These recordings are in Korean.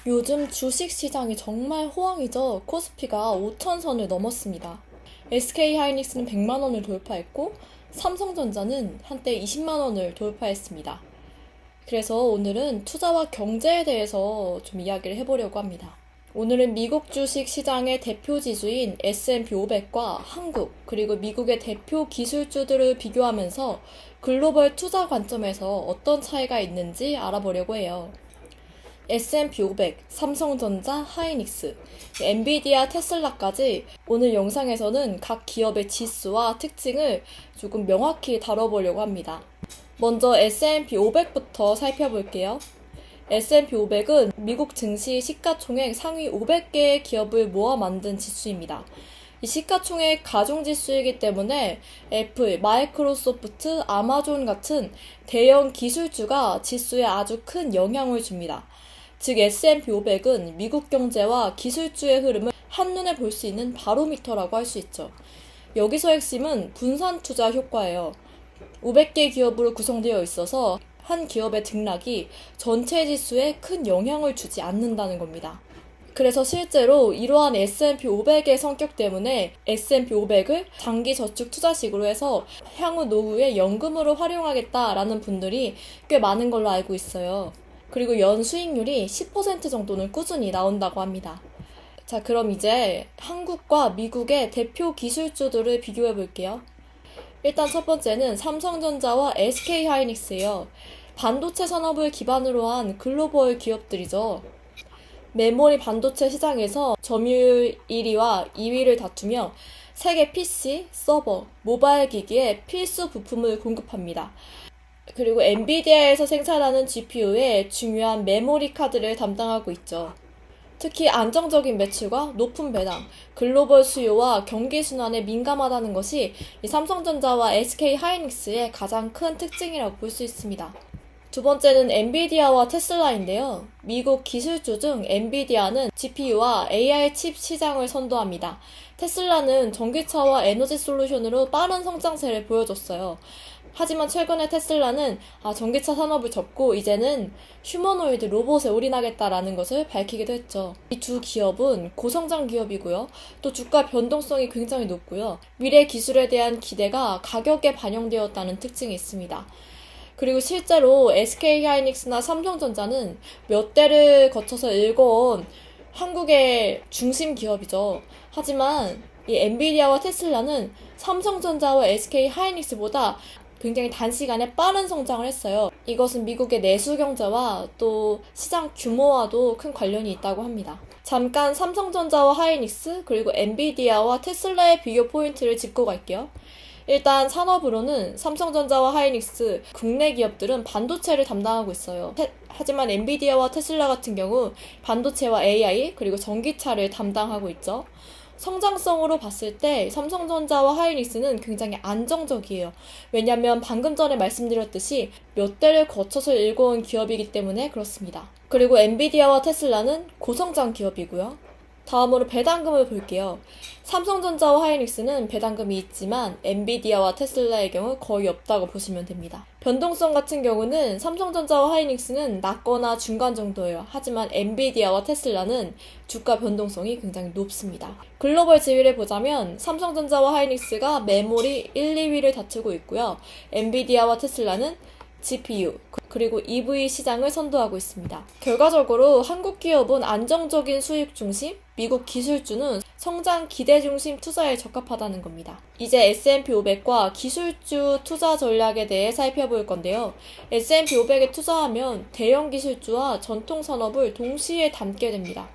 요즘 주식시장이 정말 호황이죠. 코스피가 5천선을 넘었습니다. SK하이닉스는 100만원을 돌파했고 삼성전자는 한때 20만원을 돌파했습니다. 그래서 오늘은 투자와 경제에 대해서 좀 이야기를 해보려고 합니다. 오늘은 미국 주식 시장의 대표 지수인 S&P 500과 한국 그리고 미국의 대표 기술주들을 비교하면서 글로벌 투자 관점에서 어떤 차이가 있는지 알아보려고 해요. S&P 500, 삼성전자, 하이닉스, 엔비디아, 테슬라까지 오늘 영상에서는 각 기업의 지수와 특징을 조금 명확히 다뤄보려고 합니다. 먼저 S&P 500부터 살펴볼게요. S&P 500은 미국 증시 시가총액 상위 500개의 기업을 모아 만든 지수입니다. 이 시가총액 가중지수이기 때문에 애플, 마이크로소프트, 아마존 같은 대형 기술주가 지수에 아주 큰 영향을 줍니다. 즉 S&P 500은 미국 경제와 기술주의 흐름을 한눈에 볼 수 있는 바로미터라고 할 수 있죠. 여기서 핵심은 분산 투자 효과예요. 500개 기업으로 구성되어 있어서 한 기업의 등락이 전체 지수에 큰 영향을 주지 않는다는 겁니다. 그래서 실제로 이러한 S&P 500의 성격 때문에 S&P 500을 장기 저축 투자식으로 해서 향후 노후에 연금으로 활용하겠다라는 분들이 꽤 많은 걸로 알고 있어요. 그리고 연 수익률이 10% 정도는 꾸준히 나온다고 합니다. 자, 그럼 이제 한국과 미국의 대표 기술주들을 비교해 볼게요. 일단 첫 번째는 삼성전자와 SK하이닉스예요. 반도체 산업을 기반으로 한 글로벌 기업들이죠. 메모리 반도체 시장에서 점유율 1위와 2위를 다투며 세계 PC, 서버, 모바일 기기에 필수 부품을 공급합니다. 그리고 엔비디아에서 생산하는 GPU에 중요한 메모리 카드를 담당하고 있죠. 특히 안정적인 매출과 높은 배당, 글로벌 수요와 경기 순환에 민감하다는 것이 이 삼성전자와 SK하이닉스의 가장 큰 특징이라고 볼 수 있습니다. 두 번째는 엔비디아와 테슬라인데요. 미국 기술주 중 엔비디아는 GPU와 AI 칩 시장을 선도합니다. 테슬라는 전기차와 에너지 솔루션으로 빠른 성장세를 보여줬어요. 하지만 최근에 테슬라는 전기차 산업을 접고 이제는 휴머노이드 로봇에 올인하겠다라는 것을 밝히기도 했죠. 이 두 기업은 고성장 기업이고요. 또 주가 변동성이 굉장히 높고요. 미래 기술에 대한 기대가 가격에 반영되었다는 특징이 있습니다. 그리고 실제로 SK하이닉스나 삼성전자는 몇 대를 거쳐서 일궈온 한국의 중심 기업이죠. 하지만 이 엔비디아와 테슬라는 삼성전자와 SK하이닉스보다 굉장히 단시간에 빠른 성장을 했어요. 이것은 미국의 내수 경제와 또 시장 규모와도 큰 관련이 있다고 합니다. 잠깐 삼성전자와 하이닉스 그리고 엔비디아와 테슬라의 비교 포인트를 짚고 갈게요. 일단 산업으로는 삼성전자와 하이닉스, 국내 기업들은 반도체를 담당하고 있어요. 하지만 엔비디아와 테슬라 같은 경우 반도체와 AI 그리고 전기차를 담당하고 있죠. 성장성으로 봤을 때 삼성전자와 하이닉스는 굉장히 안정적이에요. 왜냐하면 방금 전에 말씀드렸듯이 몇 대를 거쳐서 일궈온 기업이기 때문에 그렇습니다. 그리고 엔비디아와 테슬라는 고성장 기업이고요. 다음으로 배당금을 볼게요. 삼성전자와 하이닉스는 배당금이 있지만 엔비디아와 테슬라의 경우 거의 없다고 보시면 됩니다. 변동성 같은 경우는 삼성전자와 하이닉스는 낮거나 중간 정도예요. 하지만 엔비디아와 테슬라는 주가 변동성이 굉장히 높습니다. 글로벌 지위를 보자면 삼성전자와 하이닉스가 메모리 1, 2위를 다투고 있고요. 엔비디아와 테슬라는 GPU, 그리고 EV 시장을 선도하고 있습니다. 결과적으로 한국 기업은 안정적인 수익 중심, 미국 기술주는 성장 기대 중심 투자에 적합하다는 겁니다. 이제 S&P 500과 기술주 투자 전략에 대해 살펴볼 건데요. S&P 500에 투자하면 대형 기술주와 전통 산업을 동시에 담게 됩니다.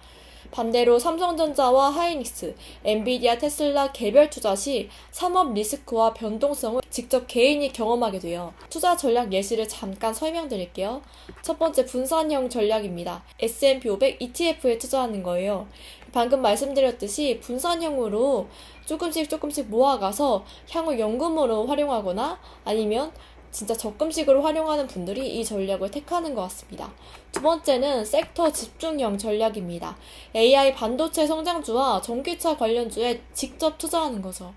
반대로 삼성전자와 하이닉스, 엔비디아, 테슬라 개별 투자 시 산업 리스크와 변동성을 직접 개인이 경험하게 돼요. 투자 전략 예시를 잠깐 설명드릴게요. 첫 번째 분산형 전략입니다. S&P 500 ETF에 투자하는 거예요. 방금 말씀드렸듯이 분산형으로 조금씩 모아가서 향후 연금으로 활용하거나 아니면 진짜 적금식으로 활용하는 분들이 이 전략을 택하는 것 같습니다. 두 번째는 섹터 집중형 전략입니다. AI 반도체 성장주와 전기차 관련주에 직접 투자하는 거죠.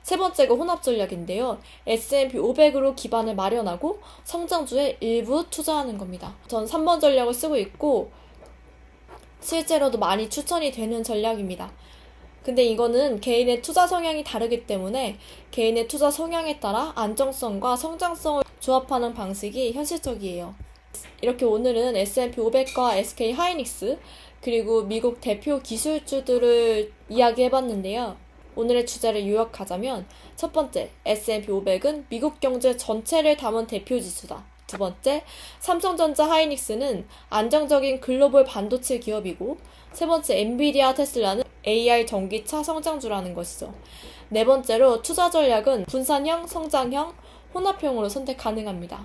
세 번째가 혼합 전략인데요. S&P 500으로 기반을 마련하고 성장주에 일부 투자하는 겁니다. 전 3번 전략을 쓰고 있고 실제로도 많이 추천이 되는 전략입니다. 근데 이거는 개인의 투자 성향이 다르기 때문에 개인의 투자 성향에 따라 안정성과 성장성을 조합하는 방식이 현실적이에요. 이렇게 오늘은 S&P 500과 SK 하이닉스 그리고 미국 대표 기술주들을 이야기해봤는데요. 오늘의 주제를 요약하자면 첫 번째, S&P 500은 미국 경제 전체를 담은 대표 지수다. 두 번째, 삼성전자 하이닉스는 안정적인 글로벌 반도체 기업이고 세 번째, 엔비디아 테슬라는 AI 전기차 성장주라는 것이죠. 네 번째로 투자 전략은 분산형, 성장형, 혼합형으로 선택 가능합니다.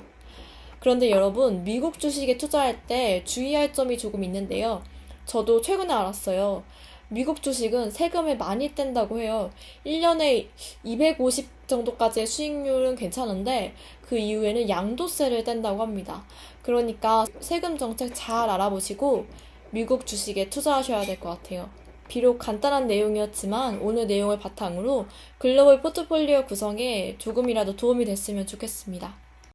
그런데 여러분, 미국 주식에 투자할 때 주의할 점이 조금 있는데요. 저도 최근에 알았어요. 미국 주식은 세금을 많이 뗀다고 해요. 1년에 250 정도까지의 수익률은 괜찮은데 그 이후에는 양도세를 뗀다고 합니다. 그러니까 세금 정책 잘 알아보시고 미국 주식에 투자하셔야 될 것 같아요. 비록 간단한 내용이었지만 오늘 내용을 바탕으로 글로벌 포트폴리오 구성에 조금이라도 도움이 됐으면 좋겠습니다.